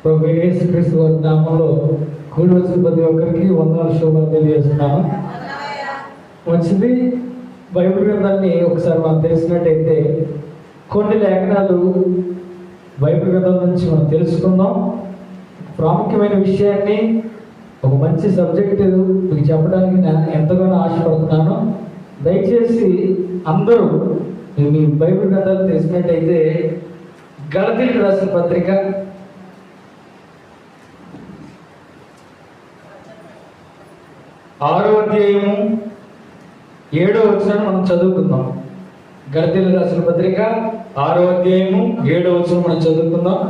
ప్రభు యేసుక్రీస్తు వారి నామంలో కూడి వచ్చిన ప్రతి ఒక్కరికి వందనాలు శుభాలు తెలియజేస్తున్నాను. మంచిది. బైబిల్ గ్రంథాన్ని ఒకసారి మనం తెలిసినట్టయితే కొన్ని లేఖనాలు బైబిల్ గ్రంథం నుంచి మనం తెలుసుకుందాం. ప్రాముఖ్యమైన విషయాన్ని, ఒక మంచి సబ్జెక్టు మీకు చెప్పడానికి నేను ఎంతగానో ఆశపడుతున్నాను. దయచేసి అందరూ మీ బైబిల్ గ్రంథాలు తెలిసినట్టయితే గలతీయులకు రాసిన పత్రిక 6వ అధ్యాయము 7వ వచనాన్ని మనం చదువుకుందాం. గలతీయులకు రాసిన పత్రిక 6వ అధ్యాయము 7వ వచనం మనం చదువుకుందాం.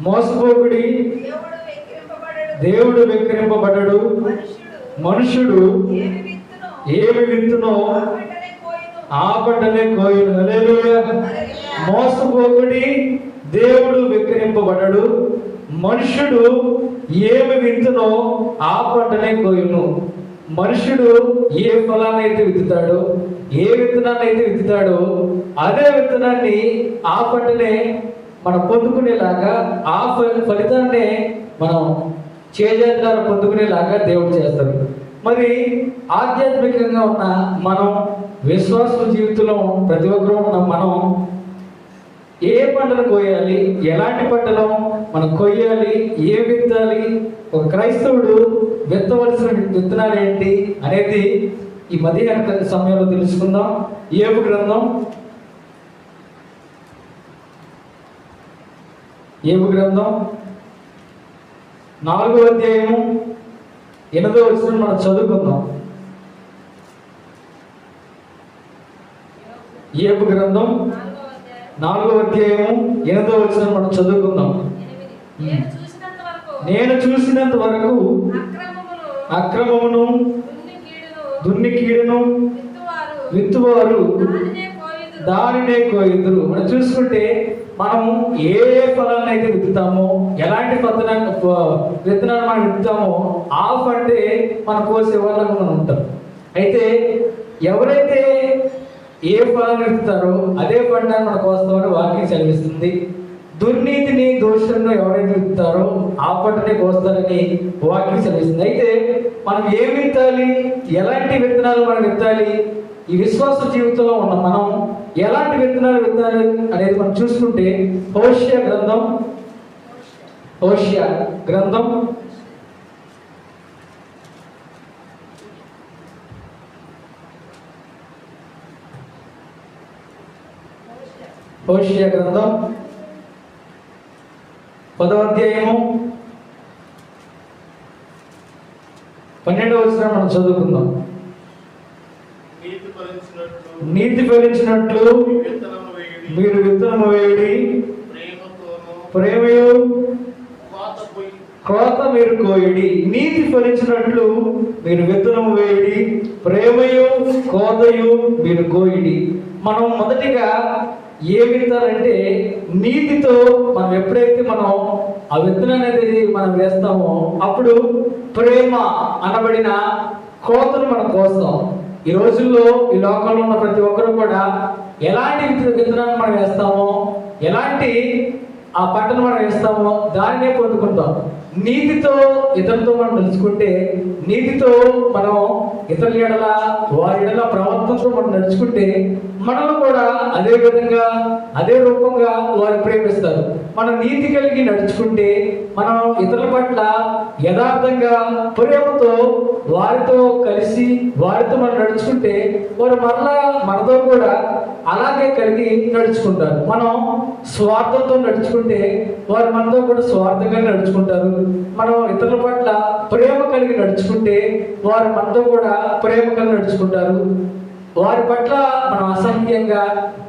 మోసపోకుడి, దేవుడు వెక్కిరింపబడడు, మనుషుడు ఏమి విత్తునో ఆ పంటనే కోయును. హల్లెలూయా. మోసపోకుడి, దేవుడు వెక్కిరింపబడడు, మనుషుడు ఏమి విత్తునో ఆ పంటనే కోయును. మనుషుడు ఏ ఫలాన్నైతే విత్తుతాడో, ఏ విత్తనాన్ని అయితే విత్తుతాడో అదే విత్తనాన్ని, ఆ పంటనే మనం పొందుకునేలాగా, ఆ ఫలితాన్ని మనం చేజాతి ద్వారా పొందుకునేలాగా దేవుడు చేస్తాడు. మరి ఆధ్యాత్మికంగా ఉన్న మనం, విశ్వాస జీవితంలో ప్రతి ఒక్కరూ ఉన్న మనం ఏ పంటను కోయాలి, ఎలాంటి పంటను మనం కొయ్యాలి, ఏ విత్తాలి, ఒక క్రైస్తవుడు విత్తవలసిన విత్తనాలు ఏంటి అనేది ఈ మధ్యాహ్న సమయంలో తెలుసుకుందాం. యోబు గ్రంథం 4వ అధ్యాయము 8వ వచనం మనం చదువుకుందాం. యోబు గ్రంథం 4వ అధ్యాయము 8వ వచనం మనం చదువుకుందాం. నేను చూసినంత వరకు అక్రమమును దున్నికీడును విత్తువారు దానినే కోయుదురు. మనం చూసుకుంటే మనం ఏ ఫలాన్ని అయితే విత్తుతామో, ఎలాంటి విత్తనాన్ని మనం విత్తుతామో ఆ పంటే మనం కోసే వాళ్ళని మనం ఉంటాం. అయితే ఎవరైతే ఏ ఫలాన్ని విత్తుతారో అదే పంటని మనం కోస్తామని వాక్యం సెలవిస్తుంది. దుర్నీతిని, దోషులను ఎవరైతే విత్తుతారో ఆ పంటనే కోస్తారని వాక్యం సెలవిస్తుంది. అయితే మనం ఏం విత్తాలి, ఎలాంటి విత్తనాలు మనం విత్తాలి, ఈ విశ్వాస జీవితంలో ఉన్న మనం ఎలాంటి విత్తనాలు విత్తాలి అనేది మనం చూసుకుంటే హోషేయ గ్రంథం 10వ అధ్యాయము 12వ వచనం మనం చదువుకుందాం. నీతి ఫలించినట్లు మీరు విత్తనము వేయుడి, ప్రేమయు కోత మీరు కోయుడి. నీతి ఫలించినట్లు మీరు విత్తనము వేయుడి, ప్రేమయు కోతయు మీరు కోయుడి. మనం మొదటిగా ఏ విత్తాలంటే నీతితో మనం ఎప్పుడైతే మనం ఆ విత్తనం అనేది మనం వేస్తామో అప్పుడు ప్రేమ అనబడిన కోతను మనం కోస్తాం. ఈ రోజుల్లో ఈ లోకంలో ఉన్న ప్రతి ఒక్కరు కూడా ఎలాంటి విత్తనాన్ని మనం వేస్తామో, ఎలాంటి ఆ పంటను మనం వేస్తామో దానినే పొందుకుంటాం. నీతితో ఇతరులతో మనం నడుచుకుంటే, నీతితో మనం ఇతరుల ఎడల, వారి ఎడల ప్రవర్తనతో మనం నడుచుకుంటే మనల్ని కూడా అదే విధంగా, అదే రూపంగా వారు ప్రేమిస్తారు. మనం నీతి కలిగి నడుచుకుంటే, మనం ఇతరుల పట్ల యథార్థంగా ప్రేమతో వారితో కలిసి వారితో మనం నడుచుకుంటే వారు మరలా మనతో కూడా అలాగే కలిగి నడుచుకుంటారు. మనం స్వార్థంతో నడుచుకుంటే వారు మనతో కూడా స్వార్థంగా నడుచుకుంటారు. మనం ఇతరుల పట్ల ప్రేమ కలిగి నడుచుకుంటే వారు మనతో కూడా ప్రేమ కలిగి నడుచుకుంటారు. వారి పట్ల మనం అసహ్యంగా,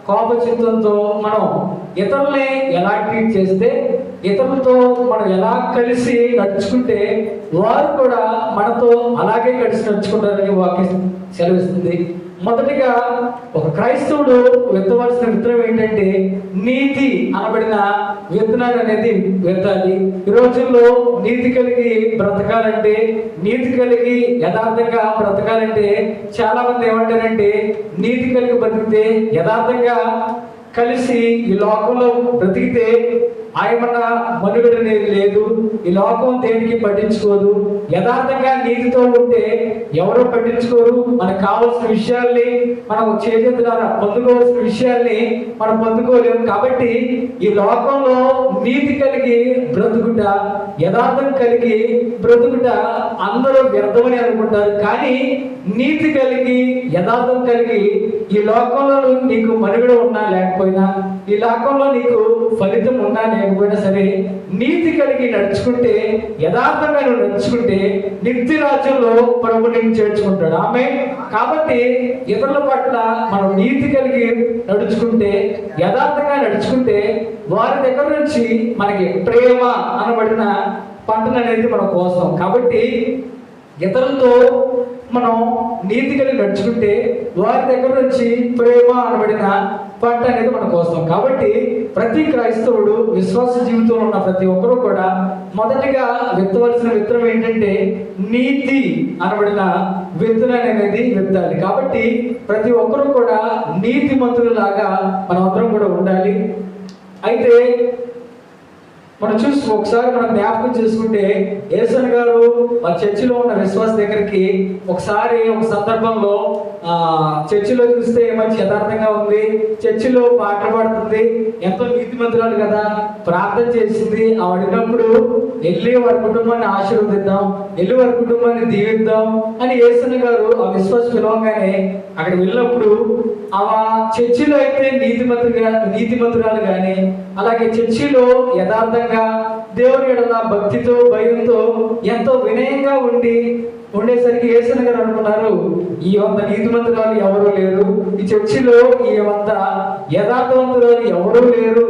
కోపచిత్తంతో మనం ఇతరుల్ని ఎలా ట్రీట్ చేస్తే, ఇతరులతో మనం ఎలా కలిసి నడుచుకుంటే వారు కూడా మనతో అలాగే కలిసి నడుచుకుంటారని వాక్యం సెలవిస్తుంది. మొదటిగా ఒక క్రైస్తవుడు విత్తవలసిన విత్తనం ఏంటంటే నీతి అనబడిన విత్తనాలు అనేది విత్తాలి. ఈ రోజుల్లో నీతి కలిగి బ్రతకాలంటే, నీతి కలిగి యథార్థంగా బ్రతకాలంటే చాలా మంది ఏమంటారంటే నీతి కలిగి బ్రతికితే, యథార్థంగా కలిసి ఈ లోకంలో బ్రతికితే ఆయన మనుగడ అనేది లేదు. ఈ లోకం దేనికి పట్టించుకోదు. యథార్థంగా నీతితో ఉంటే ఎవరో పట్టించుకోరు. మనకు కావాల్సిన విషయాల్ని మనం చేతులారా పొందుకోవాల్సిన విషయాల్ని మనం పొందుకోలేము. కాబట్టి ఈ లోకంలో నీతి కలిగి బ్రతుకుట, యథార్థం కలిగి బ్రతుకుట అందరూ వ్యర్థమని అనుకుంటారు. కానీ నీతి కలిగి యథార్థం కలిగి ఈ లోకంలో నీకు మనుగడ ఉన్నా లేకపోయినా, ఈ లోకంలో నీకు ఫలితం ఉన్నా లేకపోయినా సరే, నీతి కలిగి నడుచుకుంటే, యథార్థంగా నువ్వు నడుచుకుంటే నిత్య రాజ్యంలో ప్రభు నిన్ను చేర్చుకుంటాడు. ఆమె కాబట్టి ఇతరుల పట్ల మనం నీతి కలిగి నడుచుకుంటే, యథార్థంగా నడుచుకుంటే వారి దగ్గర నుంచి మనకి ప్రేమ అనబడిన పంటను అనేది మనం కోస్తాం. కాబట్టి ఇతరులతో మనం నీతి కలిగి నడుచుకుంటే వారి దగ్గర నుంచి ప్రేమ అనబడిన పంట అనేది మనం కోస్తాం. కాబట్టి ప్రతి క్రైస్తవుడు విశ్వాస జీవితంలో ఉన్న ప్రతి ఒక్కరూ కూడా మొదటిగా విత్తవలసిన విత్తనం ఏంటంటే నీతి అనబడిన విత్తనాన్ని అనేది విత్తాలి. కాబట్టి ప్రతి ఒక్కరూ కూడా నీతి మంతులలాగా మనం అందరం కూడా ఉండాలి. అయితే మనం ఒకసారి మనం జ్ఞాపకం చేసుకుంటే యేసన్ గారు మా చర్చిలో ఉన్న విశ్వాస దగ్గరికి ఒకసారి ఒక సందర్భంలో చర్చిలో చూస్తే మంచి యథార్థంగా ఉంది, చర్చిలో పాటలు పాడుతుంది, ఎంతో నీతిమంతురాలు కదా, ప్రార్థన చేసింది. అడిగినప్పుడు వెళ్ళి వారి కుటుంబాన్ని ఆశీర్వదిద్దాం, వెళ్ళి వారి కుటుంబాన్ని దీవిద్దాం అని యేసన్ గారు ఆ విశ్వాస పిలవగానే అక్కడ వెళ్ళినప్పుడు ఆ చర్చిలో అయితే నీతిమంతురాలు కానీ, అలాగే చర్చిలో యథార్థంగా దేవుని ఎడల భక్తితో భయంతో ఎంతో వినయంగా ఉండేసరికి యేసన్ గారు అనుకున్నారు, ఈ వంద నీతిమంతురాలు ఎవరూ లేరు, ఈ చర్చిలో ఈ వంద యథార్థవంతురాలు ఎవరూ లేరు,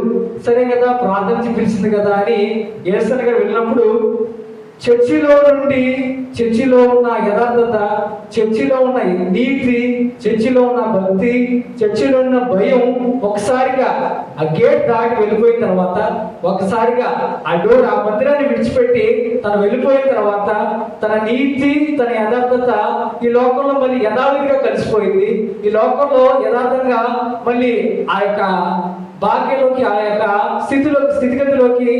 సరే కదా ప్రార్థన పిలిచింది కదా అని యేసన్ గారు వెళ్ళినప్పుడు చర్చిలో నుండి, చర్చిలో ఉన్న యథార్థత, చర్చిలో ఉన్న నీతి, చర్చిలో ఉన్న భక్తి, చర్చిలో ఉన్న భయం ఒకసారిగా ఆ గేట్ దాటి వెళ్ళిపోయిన తర్వాత, ఒకసారిగా ఆ డోర్ ఆ మందిరాన్ని విడిచిపెట్టి తను వెళ్ళిపోయిన తర్వాత తన నీతి, తన యథార్థత ఈ లోకంలో మళ్ళీ యథావిధిగా కలిసిపోయింది. ఈ లోకంలో యథార్థంగా మళ్ళీ ఆ యొక్క భాగ్యంలోకి, ఆ యొక్క స్థితిగతిలోకి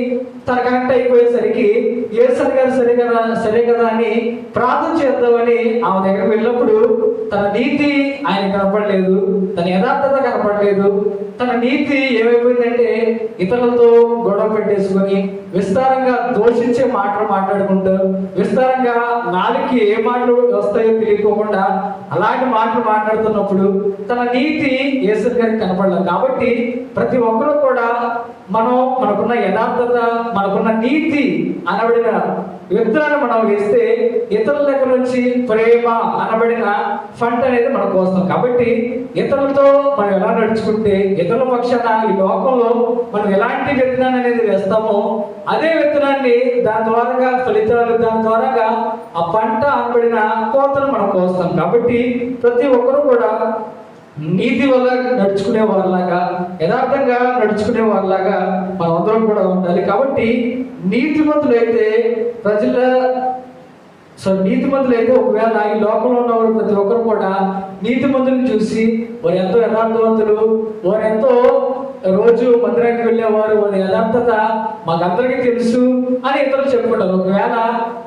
తన కనెక్ట్ అయిపోయేసరికి యేసన్ గారు సరే కదా అని ప్రార్థన చేద్దామని ఆమె దగ్గరకు వెళ్ళినప్పుడు తన నీతి ఆయన కనపడలేదు, తన యథార్థత కనపడలేదు. తన నీతి ఏమైపోయిందంటే ఇతరులతో గొడవ పెట్టేసుకొని విస్తారంగా దోషించే మాటలు మాట్లాడుకుంటూ, విస్తారంగా నాలుగుకి ఏ మాటలు వస్తాయో తెలియకోకుండా అలాంటి మాటలు మాట్లాడుతున్నప్పుడు తన నీతి యేసన్ గారికి కనపడలేదు. కాబట్టి ప్రతి ఒక్కరూ కూడా మనకున్న యథార్థత, మనకున్న నీతి అనబడిన విత్తనాన్ని మనం వేస్తే ఇతరుల దగ్గర నుంచి ప్రేమ అనబడిన పంట అనేది మనకు వస్తాం. కాబట్టి ఇతరులతో మనం ఎలా నడుచుకుంటే, ఇతరుల పక్షాన ఈ లోకంలో మనం ఎలాంటి విత్తనాన్ని అనేది వేస్తామో అదే విత్తనాన్ని దాని ద్వారాగా ఫలితాలు, దాని ద్వారాగా ఆ పంట అనబడిన కోతలు మనం కోస్తాం. కాబట్టి ప్రతి ఒక్కరూ కూడా నీతి వల్ల నడుచుకునే వారిలాగా, యథార్థంగా నడుచుకునే వారిలాగా మనం అందరం కూడా ఉండాలి. కాబట్టి నీతిమంతులైతే నీతిమంతులైతే ఒకవేళ ఈ లోకంలో ఉన్నవారు ప్రతి ఒక్కరు కూడా నీతిమంతులను చూసి వారు ఎంతో యథార్థవంతులు, వారు ఎంతో రోజు మందిరానికి వెళ్ళేవారు, వారి యథార్థత మాకందరికీ తెలుసు అని ఇతరులు చెప్పుకుంటారు. ఒకవేళ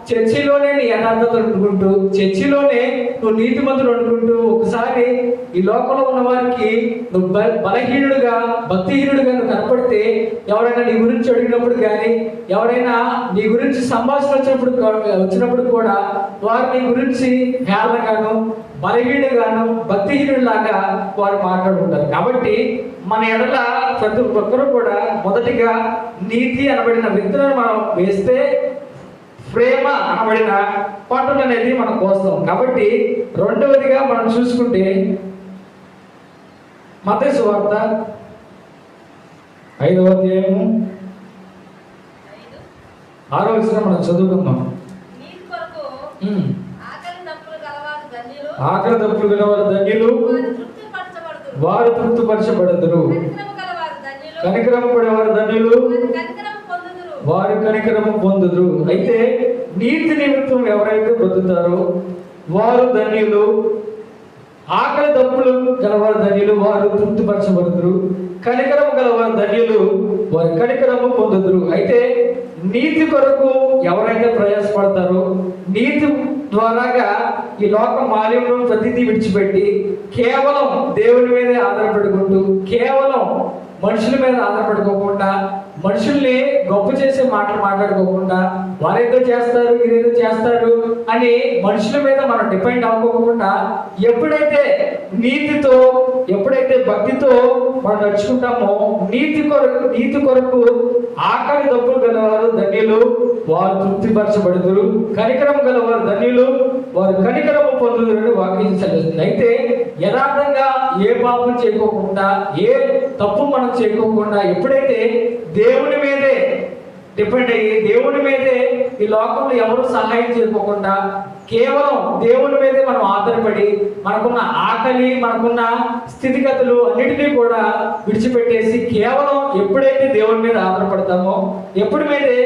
చర్చిలోనే నీ యథార్థత అనుకుంటూ, చర్చిలోనే నువ్వు నీతిమంతులు అనుకుంటూ ఒకసారి ఈ లోకంలో ఉన్న వారికి నువ్వు బలహీనుడుగా, భక్తిహీనుడుగా నువ్వు కనపడితే ఎవరైనా నీ గురించి అడిగినప్పుడు కానీ, ఎవరైనా నీ గురించి సంభాషణ వచ్చినప్పుడు కూడా వారు నీ గురించి హేళనగాను, బలహీనుడుగాను, భక్తిహీనుడిలాగా వారు మాట్లాడుకుంటారు. కాబట్టి మన ఎడల ప్రతి ఒక్కరూ కూడా మొదటిగా నీతి అనబడిన విత్తనాన్ని మనం వేస్తే ప్రేమ అనబడిన పంటలు అనేది మనం కోస్తాం. కాబట్టి రెండవదిగా మనం చూసుకుంటే మత్తయి సువార్త 5వ అధ్యాయము 6వ వచనం మనం చదువుకుందాం. ఆకలి దప్పులు గలవారు ధన్యులు, వారు తృప్తిపరచబడదురు. కనికరము పడేవారు ధన్యులు, వారు కనికరము పొందుదురు. అయితే నీతి నిమిత్తం ఎవరైతే బ్రతుకుతారో వారు ధన్యులు. ఆకలి దప్పులు గలవారు ధన్యులు, వారు తృప్తిపరచబడుదురు. కనికరము గలవారు ధన్యులు, వారి కనికరము పొందుదురు. అయితే నీతి కొరకు ఎవరైతే ప్రయాసపడతారో, నీతి ద్వారాగా ఈ లోక మాలిన్యం ప్రతిదీ విడిచిపెట్టి కేవలం దేవుని మీదే ఆధారపడుకుంటూ, కేవలం మనుషుల మీద ఆధారపడుకోకుండా, మనుషుల్ని గొప్ప చేసే మాటలు మాట్లాడుకోకుండా, వారేదో చేస్తారు వీరేదో చేస్తారు అని మనుషుల మీద మనం డిపెండ్ అవ్వకోకుండా, ఎప్పుడైతే నీతితో, ఎప్పుడైతే భక్తితో మనం నడుచుకుంటామో, నీతి కొరకు ఆకలి దప్పులు గలవారు ధన్యులు, వారు తృప్తిపరచబడుదురు. కనికరం గలవారు ధన్యులు, వారు కనికరము పొందుదురని వాక్యం సెలవుస్తుంది. అయితే యథార్థంగా ఏ పాపం చేయకోకుండా, ఏ తప్పు మనం చేయకోకుండా, ఎప్పుడైతే దేవుని మీదే డిపెండ్ అయ్యి, దేవుని మీదే ఈ లోకంలో ఎవరు సహాయం చేయకోకుండా, కేవలం దేవుని మీదే మనం ఆధారపడి, మనకున్న ఆకలి, మనకున్న స్థితిగతులు అన్నిటినీ కూడా విడిచిపెట్టేసి, కేవలం ఎప్పుడైతే దేవుని మీద ఆధారపడతామో, ఎప్పుడైతే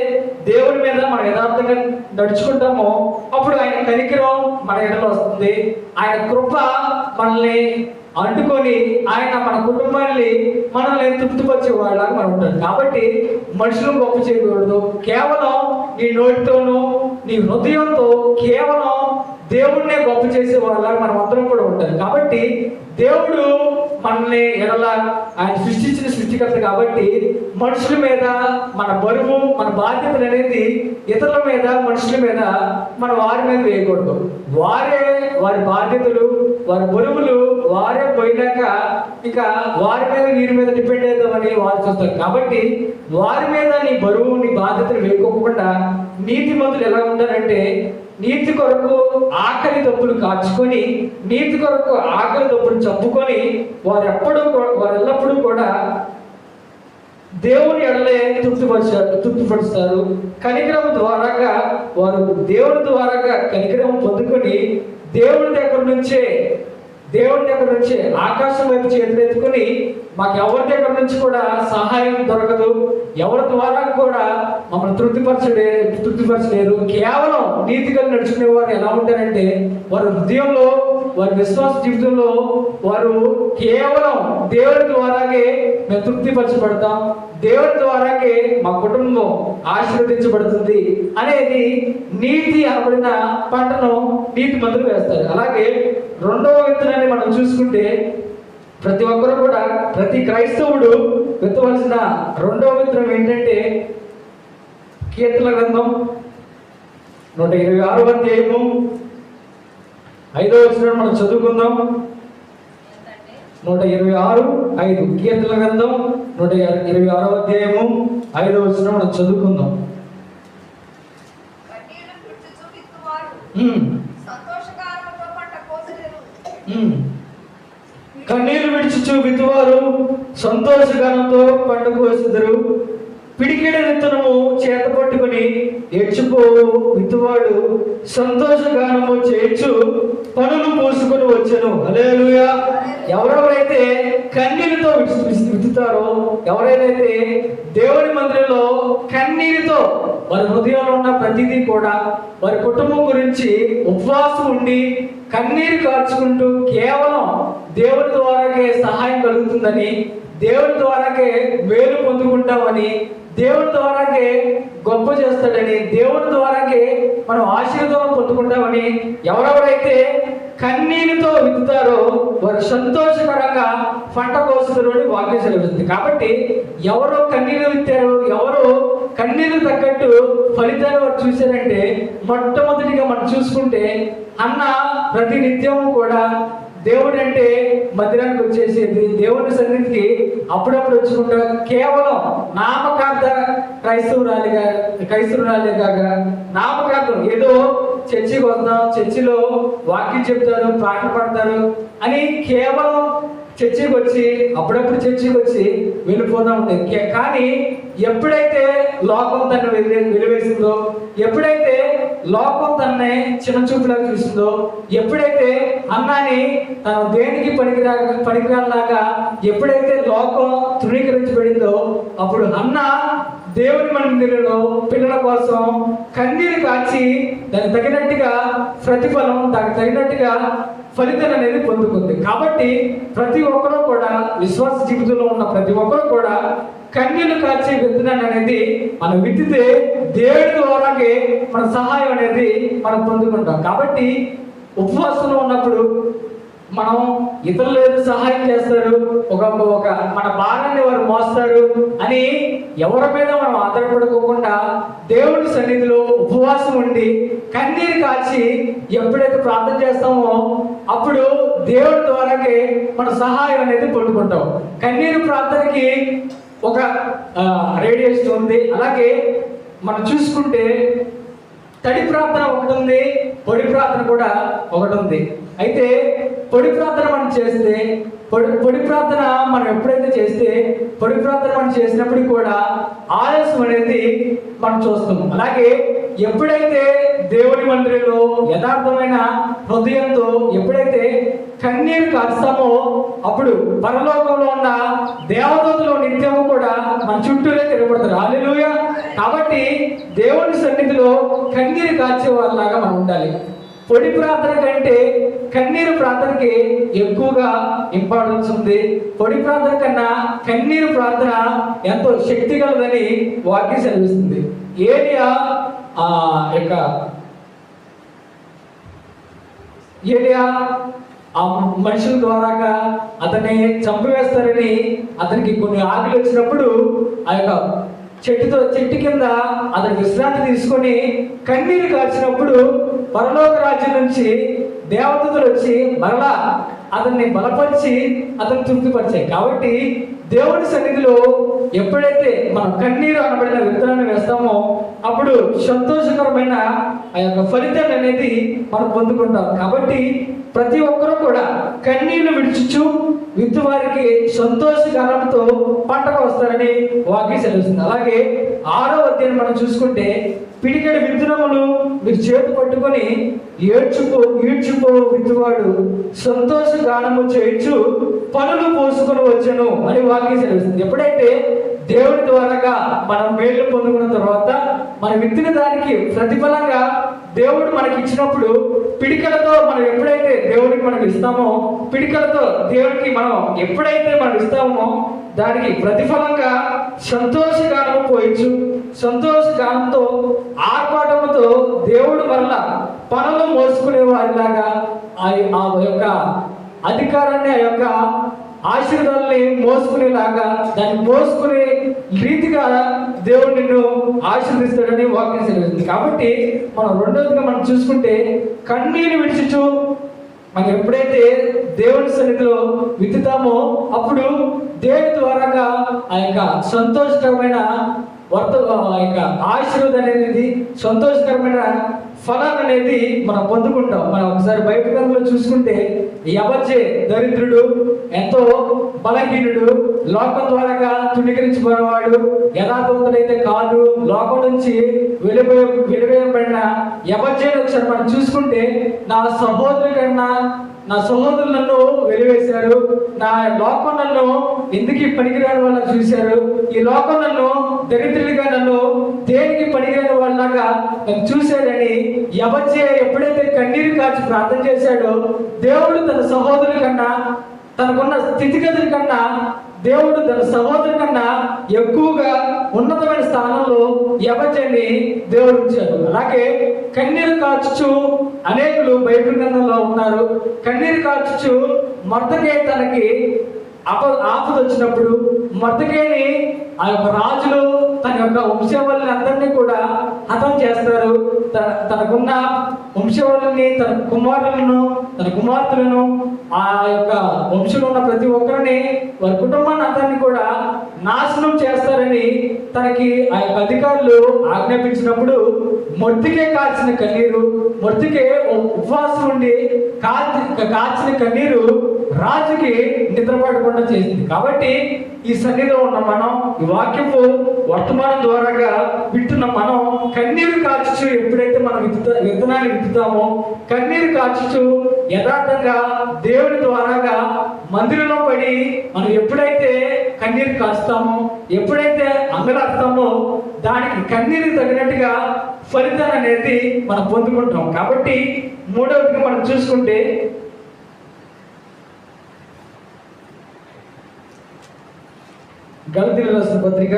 దేవుని మీద మనం యథార్థంగా నడుచుకుంటామో, అప్పుడు ఆయన కనికరం మన ఎడలో వస్తుంది. ఆయన కృప మనల్ని అంటుకొని, ఆయన మన కుటుంబాన్ని మనల్ని తృప్తిపరిచే వాళ్ళగా మనం ఉంటాం. కాబట్టి మనుషులు గొప్ప చేయకూడదు. కేవలం నీ నోటితోనూ, నీ హృదయంతో కేవలం దేవుడినే గొప్ప చేసే వాళ్ళగా మనం అందరం కూడా ఉంటాం. కాబట్టి దేవుడు మనల్ని ఎడలా ఆయన సృష్టించిన సృష్టికర్త కాబట్టి, మనుషుల మీద మన బరువు, మన బాధ్యతలు అనేది ఇతరుల మీద, మనుషుల మీద మన వారి మీద వేయకూడదు. వారి బాధ్యతలు, వారి బరువులు వారే పోయినాక ఇక వారి మీద, వీరి మీద డిపెండ్ అవుతామని వారు చూస్తారు. కాబట్టి వారి మీద నీ బరువు, నీ బాధ్యతలు వేయకోకుండా నీతిమంతులు ఎలా ఉంటారంటే, నీతి కొరకు ఆకలి దప్పులు కాచుకొని, నీతి కొరకు ఆకలి దప్పులు చంపుకొని, వారు ఎల్లప్పుడూ కూడా దేవుని ఎడలే తృప్తిపరుస్తారు. కనికరం ద్వారాగా వారు దేవుని ద్వారాగా కనికరం పొందుకొని, దేవుని దగ్గర నుంచే ఆకాశం వైపు చేతులెత్తుకొని, మాకు ఎవరి దగ్గర నుంచి కూడా సహాయం దొరకదు, ఎవరి ద్వారా కూడా మమ్మల్ని తృప్తిపరచలేరు. కేవలం నీతిగా నడుచుకునే వారు ఎలా ఉంటారంటే, వారి హృదయంలో, వారి విశ్వాస జీవితంలో వారు కేవలం దేవుని ద్వారాగే మేము తృప్తిపరచబడతాం, దేవుని ద్వారాగే మా కుటుంబం ఆశీర్వదించబడుతుంది అనేది నీతి అనబడిన పంటను నీతి మందులు వేస్తారు. అలాగే రెండవ విత్తనాన్ని మనం చూసుకుంటే, ప్రతి ఒక్కరు కూడా, ప్రతి క్రైస్తవుడు విత్తవలసిన రెండవ విత్తనం ఏంటంటే, కీర్తన గ్రంథం 126వ అధ్యాయము 5వ వచనం మనం చదువుకుందాం. 126:5 కీర్తన గ్రంథం 126వ అధ్యాయము 5వ వచనం మనం చదువుకుందాం. కన్నీరు విడిచుచు విత్తువారు సంతోషగానంతో పంట కోసెదరు. పిడికిడ విత్తనము చేత పట్టుకుని ఏడ్చిపోవు విత్తువాడు సంతోషగానము చేయొచ్చు పనులు పూసుకొని వచ్చెను. హల్లెలూయా. ఎవరెవరైతే కన్నీరుతో విత్తుతారో, ఎవరైతే దేవుని మందిరంలో కన్నీరుతో వారి హృదయంలో ఉన్న ప్రతిదీ కూడా, వారి కుటుంబం గురించి ఉపవాసం ఉండి కన్నీరు కార్చుకుంటూ, కేవలం దేవుని ద్వారాకే సహాయం కలుగుతుందని, దేవుని ద్వారాకే మేలు పొందుకుంటామని, దేవుని ద్వారాకే గొప్ప చేస్తాడని, దేవుని ద్వారాకే మనం ఆశీర్వాదం పొందుకుంటామని ఎవరెవరైతే కన్నీరుతో విత్తుతారో వారు సంతోషకరంగా పంట కోసుతారు అని వాక్యం సెలవుతుంది. కాబట్టి ఎవరో కన్నీరు విత్తారు, ఎవరో కన్నీరు తగ్గట్టు ఫలితాన్ని వారు చూశారంటే, మొట్టమొదటిగా మనం చూసుకుంటే అన్న ప్రతి నిత్యము కూడా దేవుడు అంటే మందిరానికి వచ్చేసేది, దేవుని సన్నిధికి అప్పుడప్పుడు వచ్చుకుంటా కేవలం నామకార్థ క్రైస్తవురాలే కాక నామకార్థం ఏదో చర్చికి వస్తాం, చర్చిలో వాక్యం చెప్తారు, పాట పాడతారు అని కేవలం చర్చికి వచ్చి అప్పుడప్పుడు చర్చికి వచ్చి వెళ్ళిపోతూ ఉంటుంది. కానీ ఎప్పుడైతే లోకం తను వెలివేసిందో, ఎప్పుడైతే లోకం తనని చిన్న చూపులాగా చూసిందో, ఎప్పుడైతే అన్నాని తను దేనికి పనికిరాలాగా ఎప్పుడైతే లోకం తృణీకరించబడిందో, అప్పుడు అన్న దేవుని మందిరంలో పిల్లల కోసం కన్నీరు కాచి దానికి తగినట్టుగా ప్రతిఫలం, దానికి తగినట్టుగా ఫలితం అనేది పొందుకుంది. కాబట్టి ప్రతి ఒక్కరూ కూడా, విశ్వాస జీవితంలో ఉన్న ప్రతి ఒక్కరూ కూడా కన్నీళ్లు కార్చే విత్తనాన్ని అనేది మనం విత్తితే దేవుడి ద్వారాగే మన సహాయం అనేది మనం పొందుకుంటాం. కాబట్టి ఉపవాసంలో ఉన్నప్పుడు మనం ఇతరులు ఏదో సహాయం చేస్తారు, ఒక మన భారాన్ని వారు మోస్తారు అని ఎవరి మీద మనం ఆధారపడుకోకుండా దేవుడి సన్నిధిలో ఉపవాసం ఉండి కన్నీరు కాచి ఎప్పుడైతే ప్రార్థన చేస్తామో అప్పుడు దేవుడి ద్వారాగే మన సహాయం అనేది పొందుకుంటాం. కన్నీరు ప్రార్థనకి ఒక రేడియేషన్ ఉంది. అలాగే మనం చూసుకుంటే తడి ప్రార్థన ఒకటి ఉంది, పొడి ప్రార్థన కూడా ఒకటి ఉంది. అయితే పొడి ప్రార్థన మనం చేస్తే పొడి ప్రార్థన మనం ఎప్పుడైతే చేస్తే పొడి ప్రార్థన మనం చేసినప్పుడు కూడా ఆలస్యం అనేది మనం చూస్తాం. అలాగే ఎప్పుడైతే దేవుని మందిరంలో యథార్థమైన హృదయంతో ఎప్పుడైతే కన్నీరు కాస్తామో అప్పుడు పరలోకంలో ఉన్న దేవదూతలు నిత్యము కూడా మన చుట్టూరే తిరగబడతారు. హల్లెలూయా. కాబట్టి దేవుని సన్నిధిలో కన్నీరు కాచే వాళ్ళలాగా మనం ఉండాలి. పొడి ప్రార్థన కంటే కన్నీరు ప్రార్థనకి ఎక్కువగా ఇంపార్టెన్స్ ఉంది. పొడి ప్రార్థన కన్నా కన్నీరు ప్రార్థన ఎంతో శక్తి కలదని వాక్యం సెలవిస్తుంది. ఏలియా ఆ మనుషుల ద్వారాగా అతన్ని చంపివేస్తారని అతనికి కొన్ని ఆకులు వచ్చినప్పుడు ఆ యొక్క చెట్టు కింద అతను విశ్రాంతి తీసుకొని కన్నీరు కార్చినప్పుడు పరలోక రాజ్యం నుంచి దేవదూతలు వచ్చి మరలా అతన్ని బలపరిచి అతన్ని తృప్తిపరిచాయి. కాబట్టి దేవుడి సన్నిధిలో ఎప్పుడైతే మనం కన్నీరు అనబడిన విత్తనాన్ని వేస్తామో అప్పుడు సంతోషకరమైన ఆ యొక్క ఫలితాన్ని అనేది మనం పొందుకుంటాం. కాబట్టి ప్రతి ఒక్కరూ కూడా కన్నీళ్లు విడిచుచు విత్తు వారికి సంతోషగానంతో పంటకు వస్తారని వాక్యం సెలవుస్తుంది. అలాగే 6వ అధ్యాయం మనం చూసుకుంటే పిడికెడు విత్తనములు మీరు చేతి పట్టుకొని ఈడ్చుకో విత్తువాడు సంతోష గానము చేయొచ్చు పనులు పోసుకొని వచ్చను అని వాక్యం సెలవుస్తుంది. ఎప్పుడైతే దేవుడి ద్వారాగా మనం మేలు పొందుకున్న తర్వాత మన విత్తిన దానికి ప్రతిఫలంగా దేవుడు మనకి ఇచ్చినప్పుడు పిడికలతో మనం ఎప్పుడైతే దేవుడికి మనం ఇస్తామో పిడికలతో దేవుడికి మనం ఎప్పుడైతే మనం ఇస్తామో దానికి ప్రతిఫలంగా సంతోషగానము పోయొచ్చు. సంతోషగానంతో ఆర్పాటంతో దేవుడు వల్ల పనులు మోసుకునే వారిలాగా ఆ యొక్క అధికారాన్ని ఆ యొక్క ఆశీర్వాదాన్ని మోసుకునేలాగా దాన్ని మోసుకునే రీతిగా దేవుడు నిన్ను ఆశీర్వదిస్తాడని వాక్యం సెలవుతుంది. కాబట్టి మనం రెండవదిగా మనం చూసుకుంటే కన్నీరు విడిచుచు మనం ఎప్పుడైతే దేవుని సన్నిధిలో విత్తుతామో అప్పుడు దేవుని ద్వారాగా ఆ యొక్క సంతోషకరమైన ఆ యొక్క ఆశీర్వాదం అనేది సంతోషకరమైన ఫలాన్ని అనేది మనం పొందుకుంటాం. మనం ఒకసారి బయట గ్రంథంలో చూసుకుంటే యవచ్చే దరిద్రుడు ఎంతో బలహీనుడు లోకం ద్వారాగా తుణీకరించబడినవాడు యథార్థవంతుడైతే కాదు లోకం నుంచి వెలివేయబడిన యవచ్చేని ఒకసారి మనం చూసుకుంటే నా సహోదరులు నన్ను వెలివేశారు, నా లోకం నన్ను ఎందుకు పనికిరాని వాళ్ళ చూశారు, ఈ లోకం నన్ను దరిద్రుడిగా నన్ను దేనికి పనికిరాని వాళ్ళగా నన్ను చూశాడని యవచ్చే ఎప్పుడైతే కన్నీరు కాచి ప్రార్థన చేశాడో దేవుడు తన సహోదరుల కన్నా తనకున్న స్థితిగతుల కన్నా దేవుడు తన సహోదరు కన్నా ఎక్కువగా ఉన్నతమైన స్థానంలో యవచ్చని దేవుడు ఉంచారు. అలాగే కన్నీరు కాచుచు అనేకులు బైబిల్ గ్రంథంలో ఉన్నారు. కన్నీరు కాచుచు మొర్దెకై తనకి ఆపద వచ్చినప్పుడు మొర్దెకైని ఆ యొక్క రాజులు తన యొక్క వంశవాళ్ళని అందరినీ కూడా హతం చేస్తారు. తనకున్న వంశవాళ్ళని తన కుమార్తెలను ఆ యొక్క వంశంలో ఉన్న ప్రతి ఒక్కరిని వారి కుటుంబాన్ని అందరినీ కూడా నాశనం చేస్తారని తనకి ఆ యొక్క అధికారులు ఆజ్ఞాపించినప్పుడు మొర్దెకై కాచిన కన్నీరు మొర్దెకై ఉపవాసం ఉండి కాచిన కన్నీరు రాజుకి నిద్రపడకుండా చేసింది. కాబట్టి ఈ సన్నిధిలో ఉన్న మనం ఈ వాక్యపు వర్తమానం ద్వారాగా వింటున్న మనం కన్నీరు కాచుచు ఎప్పుడైతే మనం విత్తనాన్ని విత్తుతామో కన్నీరు కాచుచు యథార్థంగా దేవుని ద్వారాగా మందిరంలో పడి మనం ఎప్పుడైతే కన్నీరు కాస్తామో ఎప్పుడైతే అంగలాస్తామో దానికి కన్నీరు తగినట్టుగా ఫలితాన్ని అనేది మనం పొందుకుంటాం. కాబట్టి మూడవదిగా మనం చూసుకుంటే గలతీయులకు రాసిన పత్రిక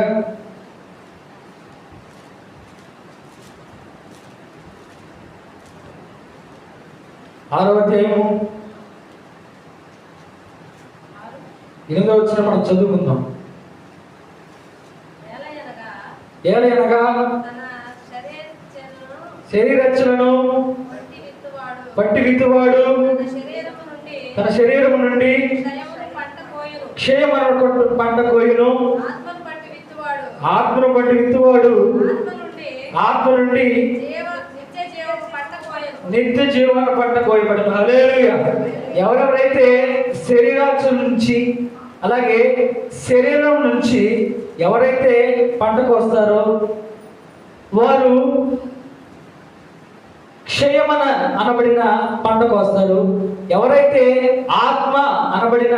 6వ అధ్యాయము 8వ వచనం మనం చదువుకుందాం. ఏలయనగా శరీరరచనను పట్టి విత్తువాడు తన శరీరము నుండి క్షయమను పంట కోయును, ఆత్మను బట్టి విత్తువాడు ఆత్మ నుండి నిత్య జీవన పంట కోయబడను. హల్లెలూయా. ఎవరెవరైతే శరీరాచ నుంచి అలాగే శరీరం నుంచి ఎవరైతే పంట కోస్తారో వారు క్షయమన అనబడిన పంట కోస్తారు. ఎవరైతే ఆత్మ అనబడిన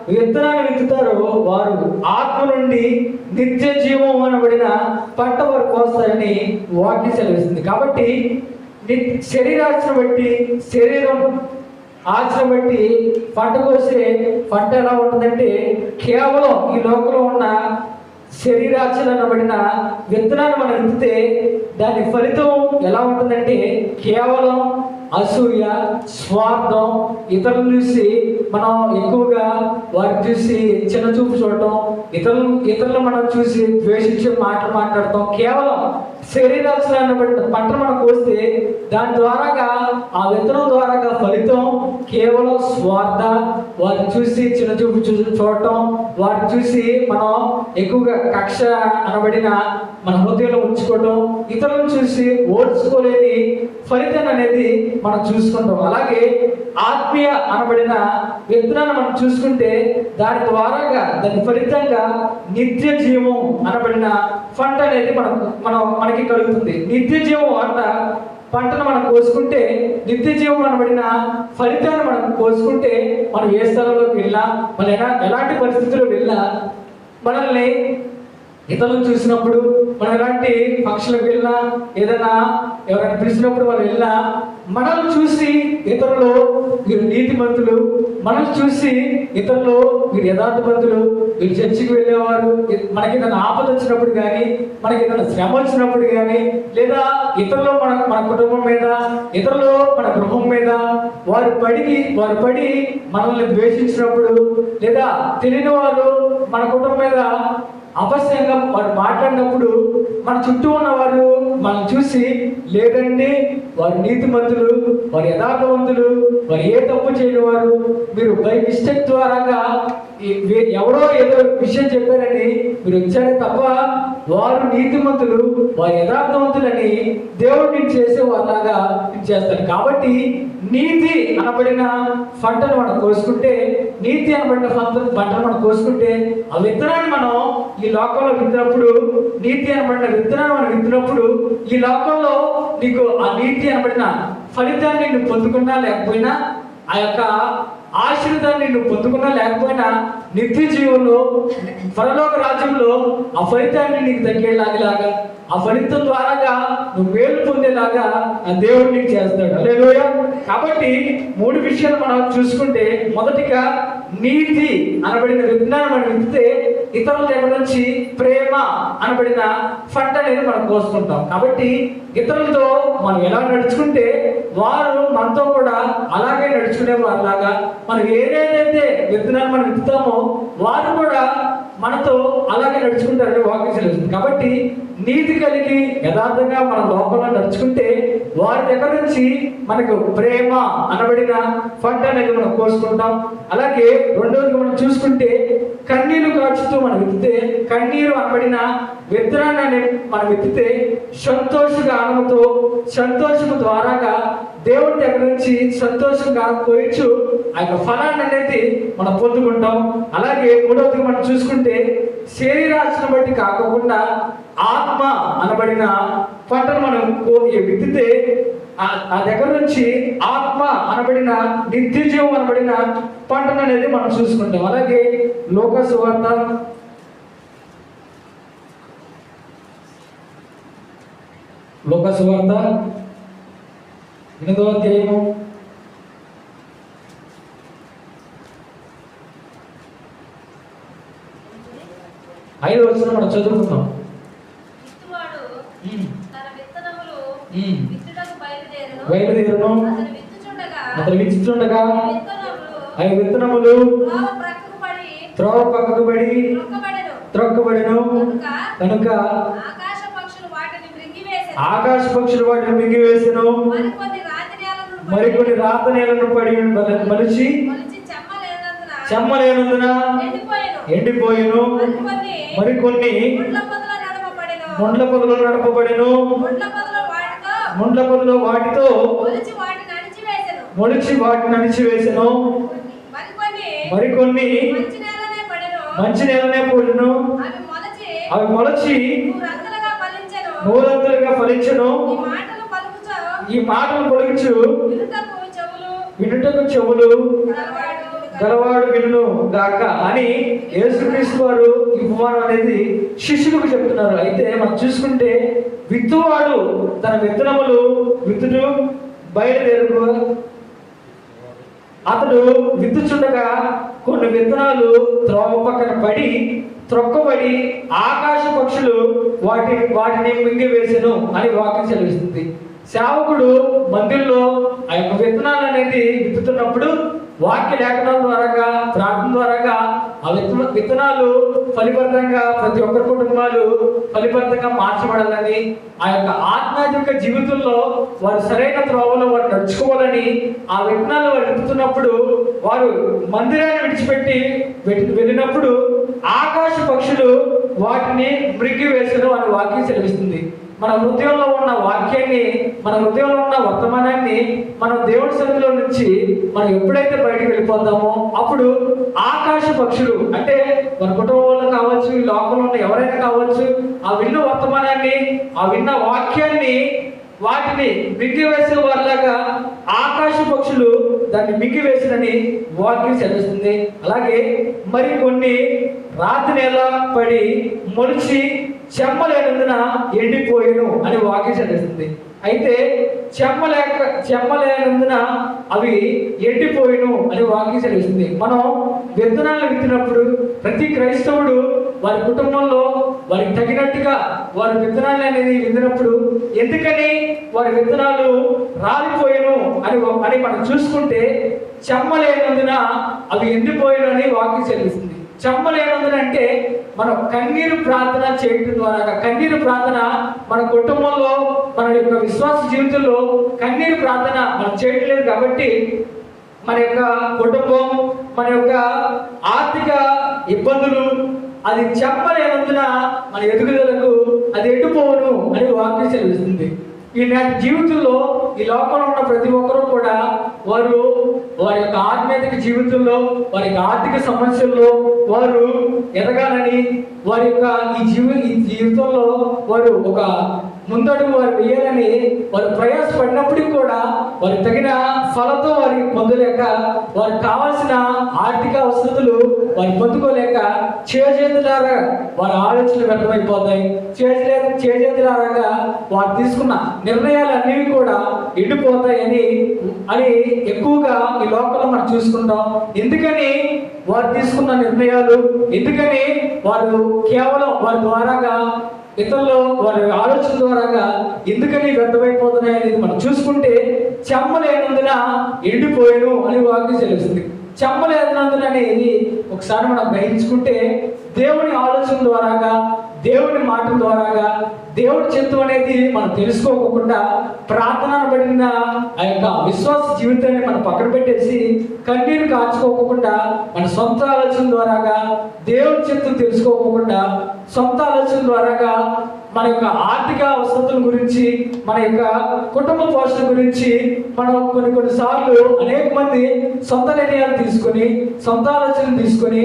విత్తనాన్ని విత్తుతారో వారు ఆత్మ నుండి నిత్య జీవం అనబడిన పంట వారు కోస్తారని వాక్యం సెలవిస్తుంది. కాబట్టి శరీరాచను బట్టి శరీరం ఆచరణ బట్టి పంట కోసే పంట ఎలా ఉంటుందంటే కేవలం ఈ లోకంలో ఉన్న శరీరాచరణ అనబడిన విత్తనాన్ని మనం విత్తితే దాని ఫలితం ఎలా ఉంటుందంటే కేవలం అసూయ, స్వార్థం, ఇతరులను చూసి మనం ఎక్కువగా వారిని చూసి చిన్న చూపు చూడటం, ఇతరులు మనం చూసి ద్వేషించే మాటలు మాట్లాడటం, కేవలం శరీరాచరణ పంటను మనం కోస్తే దాని ద్వారాగా ఆ విత్తనం ద్వారాగా ఫలితం కేవలం స్వార్థ, వారిని చూసి చిన్న చూపు చూడటం, వారిని చూసి మనం ఎక్కువగా కక్ష అనబడిన మన హృదయంలో ఉంచుకోవటం, ఇతరులను చూసి ఓడ్చుకోలేని ఫలితం అనేది మనం చూసుకుంటాం. అలాగే ఆత్మీయ అనబడిన విత్తనాన్ని మనం చూసుకుంటే దాని ద్వారాగా దాని ఫలితంగా నిత్య జీవం అనబడిన పంట అనేది మనకి కలుగుతుంది. నిత్య జీవం అంట పంటను మనం కోసుకుంటే నిత్య జీవం అనబడిన ఫలితాన్ని మనం కోసుకుంటే మనం ఏ స్థలంలోకి వెళ్ళినా మనం ఎలాంటి పరిస్థితుల్లో వెళ్ళినా మనల్ని ఇతరులను చూసినప్పుడు మనం ఎలాంటి ఫంక్షన్లకు వెళ్ళినా ఏదైనా ఎవరైనా పిలిచినప్పుడు మనం వెళ్ళినా మనల్ని చూసి ఇతరులు వీరు నీతిమంతులు, మనల్ని చూసి ఇతరులు వీరు యథార్థవంతులు, వీరు చర్చికి వెళ్ళేవారు, మనకి ఏదైనా ఆపద వచ్చినప్పుడు కానీ మనకి ఏదైనా శ్రమ వచ్చినప్పుడు కానీ లేదా ఇతరులు మన కుటుంబం మీద ఇతరులు మన గృహం మీద వారు పడి మనల్ని ద్వేషించినప్పుడు లేదా తెలియని వారు మన కుటుంబం మీద అపస్యంగా వారు మాట్లాడినప్పుడు మన చుట్టూ ఉన్నవారు మనం చూసి లేదండి వారు నీతిమంతులు, వారు యథార్థవంతులు, వారు ఏ తప్పు చేయని వారు, మీరు బై మిస్టేక్ ద్వారాగా ఎవరో ఏదో విషయం చెప్పారని మీరు వచ్చారే తప్ప వారు నీతిమంతులు, వారు యథార్థవంతులని దేవుడిని చేసే వాళ్ళలాగా చేస్తారు. కాబట్టి నీతి అనబడిన పంటను మనం కోసుకుంటే నీతి అనబడిన పంటను మనం కోసుకుంటే ఆ విత్తనాన్ని మనం ఈ లోకంలో విత్తినప్పుడు నీతి అనబడిన విత్తనాన్ని మనం విత్తినప్పుడు ఈ లోకంలో నీకు ఆ నీతి అనబడిన ఫలితాన్ని నువ్వు పొందుకున్నా లేకపోయినా ఆ యొక్క ఆశీర్వాదాన్ని నువ్వు పొందుకున్నా లేకపోయినా నిత్య జీవంలో పరలోక రాజ్యంలో ఆ ఫలితాన్ని నీకు తగ్గేలాగా ఆ ఫలితం ద్వారాగా నువ్వు మేలు పొందేలాగా ఆ దేవుడు నీకు చేస్తాడు. హల్లెలూయా. కాబట్టి 3 విషయాలు మనం చూసుకుంటే మొదటిగా నీతి అనబడిన విజ్ఞానం మనం విత్తితే ఇతరుల దగ్గర నుంచి ప్రేమ అనబడిన పంట అనేది మనం కోసుకుంటాం. కాబట్టి ఇతరులతో మనం ఎలా నడుచుకుంటే వారు మనతో కూడా అలాగే నడుచుకునే వారిలాగా మనం ఏదైతే విత్తనాలు మనం విత్తుతామో వారు కూడా మనతో అలాగే నడుచుకుంటారని వాక్యం తెలుస్తుంది. కాబట్టి నీతి కలిగి యథార్థంగా మన లోకంలో నడుచుకుంటే వారి దగ్గర నుంచి మనకు ప్రేమ అనబడిన పంట అనేది మనం కోసుకుంటాం. అలాగే రెండవది మనం చూసుకుంటే కన్నీరు కాచుతూ మనం విత్తితే కన్నీరు అనబడిన విత్తనాన్ని మనం విత్తితే సంతోషగానంతో సంతోషము ద్వారాగా దేవుడి దగ్గర నుంచి సంతోషంగా కోయచ్చు ఆ యొక్క ఫలాన్ని అనేది మనం పొందుకుంటాం. అలాగే మూడవది మనం చూసుకుంటే శరీరాశను బట్టి కాకుండా ఆత్మ అనబడిన పంటను మనం విత్తితే ఆ దగ్గర నుంచి ఆత్మ అనబడిన నిత్య జీవం అనబడిన పంటను అనేది మనం చూసుకుంటాం. అలాగే లోక సువార్త 8వ అధ్యాయము 5 5వ వచనం మనం చదువుకుందాం. విత్తువాడు తన విత్తనములు ఉమ్. విత్తుటకు బయలుదేరును. అతను విత్తుచుండగా విత్తనములు విత్తనములు త్రోవ ప్రక్కకు పడి త్రొక్కబడెను. కనుక ఆకాశ పక్షులు వాటిని మృంగివేసెను. ఆకాశ పక్షులు వాటిని మింగివేసెను. మరికొన్ని రాత నేలను పడి మలిచి చెమ్మలేనందున ఎండిపోయెను. మరికొన్ని ముండ్ల పొదలో నడపబడెను. ముండ్ల పొదలో వాటితో మొలిచి వాటిని అణిచివేసెను. మరికొన్ని మంచి నేలనే పడెను. అవి మొలచి నూరంతులుగా ఫలించెను. ఈ మాటలు పలుకుచు వినుటకు చెవులు గలవాడు వినును గాక అని యేసుక్రీస్తు వారు ఈ ఉపమానం అనేది శిష్యులకు చెప్తున్నారు. అయితే మనం చూసుకుంటే విత్తువాడు తన విత్తనములు విత్తుడు బయలుదేరు. అతడు విత్తుచుండగా కొన్ని విత్తనాలు త్రోవ పక్కన పడి త్రొక్కబడి ఆకాశ పక్షులు వాటిని మింగివేసెను అని వాక్యం సెలవిస్తుంది. సేవకుడు మందిరంలో ఆ యొక్క విత్తనాలు అనేది విత్తుతున్నప్పుడు వాక్య లేఖనాల ద్వారాగా ప్రార్థన ద్వారాగా ఆ విత్తనాలు ఫలిభరితంగా ప్రతి ఒక్కరి కుటుంబాలు ఫలిభరితంగా మార్చబడాలని, ఆ యొక్క ఆధ్యాత్మిక జీవితంలో వారు సరైన త్రోవలో వారు నడుచుకోవాలని ఆ విత్తనాలు వారు విత్తుతున్నప్పుడు వారు మందిరాన్ని విడిచిపెట్టి వెళ్ళినప్పుడు ఆకాశ పక్షులు వాటిని మృంగివేసెను అని వాక్యం సెలవిస్తుంది. మన హృదయంలో ఉన్న వాక్యాన్ని, మన హృదయంలో ఉన్న వర్తమానాన్ని మనం దేవుడి సన్నిధిలో నుంచి మనం ఎప్పుడైతే బయటకు వెళ్ళిపోతామో అప్పుడు ఆకాశ పక్షులు అంటే మన కుటుంబంలో కావచ్చు, ఈ లోకంలో ఉన్న ఎవరైనా కావచ్చు, ఆ విన్న వర్తమానాన్ని, ఆ విన్న వాక్యాన్ని వాటిని మింగివేసే వారిలాగా ఆకాశ పక్షులు దాన్ని మింగివేసినని వాక్యం సెలవిస్తుంది. అలాగే మరి కొన్ని రాతి నేల పడి మొలిచి చెమ్మలేనందున ఎండిపోయేను అని వాక్యం చదివిస్తుంది. అయితే చెమ్మలేనందున అవి ఎండిపోయేను అని వాక్యం చదివిస్తుంది. మనం విత్తనాలు విత్తినప్పుడు ప్రతి క్రైస్తవుడు వారి కుటుంబంలో వారికి తగినట్టుగా వారి విత్తనాలు అనేది విత్తినప్పుడు ఎందుకని వారి విత్తనాలు రాలిపోయేను అని మనం చూసుకుంటే చెమ్మలేనందున అవి ఎండిపోయేను అని వాక్యం చదివిస్తుంది. చెమ్మలేనందున అంటే మనం కన్నీరు ప్రార్థన చేయడం ద్వారా, కన్నీరు ప్రార్థన మన కుటుంబంలో మన యొక్క విశ్వాస జీవితంలో కన్నీరు ప్రార్థన మనం చేయట్లేదు కాబట్టి మన యొక్క కుటుంబం, మన యొక్క ఆర్థిక ఇబ్బందులు అది చెప్పలేనందున మన ఎదుగుదలకు అది ఎండిపోవును అని వాక్యం సెలవిస్తుంది. ఈనాటి జీవితంలో ఈ లోకంలో ఉన్న ప్రతి ఒక్కరూ కూడా వారి యొక్క ఆధ్యాత్మిక జీవితంలో, వారి ఆర్థిక సమస్యల్లో వారు ఎదగాలని, వారి యొక్క ఈ జీవితంలో వారు ఒక ముందడుగు వారు వేయాలని వారు ప్రయాసపడినప్పటికీ కూడా వారు తగిన ఫలతో వారికి పొందలేక, వారికి కావాల్సిన ఆర్థిక అవసరతలు వారు పొందుకోలేక చేజేతులారా వారి ఆలోచనలు వ్యర్థమైపోతాయి. చేజేతులారాగా వారు తీసుకున్న నిర్ణయాలు అన్నీ కూడా ఎండిపోతాయని ఎక్కువగా ఈ లోకంలో మనం చూసుకుంటాం. ఎందుకని వారు తీసుకున్న నిర్ణయాలు, ఎందుకని వారు కేవలం వారి ద్వారాగా ఇతరులు వారి ఆలోచన ద్వారాగా ఎందుకని వ్యర్థమైపోతున్నాయి అనేది మనం చూసుకుంటే చెమ్మలేనందున ఎండిపోయాను అని వాక్యం తెలుస్తుంది. చెమ్మలేనందున అనేది ఒకసారి మనం గ్రహించుకుంటే దేవుని ఆలోచన ద్వారాగా, దేవుని మాటల ద్వారాగా, దేవుడి చిత్తం అనేది మనం తెలుసుకోకుండా ప్రార్థన పడిన ఆ యొక్క విశ్వాస జీవితాన్ని మనం పక్కన పెట్టేసి కన్నీరు కాచుకోకుండా మన సొంత ఆలోచన ద్వారాగా, దేవుడి చిత్తం తెలుసుకోకుండా సొంత ఆలోచన ద్వారాగా మన యొక్క ఆర్థిక అవసరతల గురించి, మన యొక్క కుటుంబ పోషణ గురించి మనం కొన్నిసార్లు అనేక మంది సొంత నిర్ణయాలు తీసుకొని, సొంత ఆలోచనలు తీసుకొని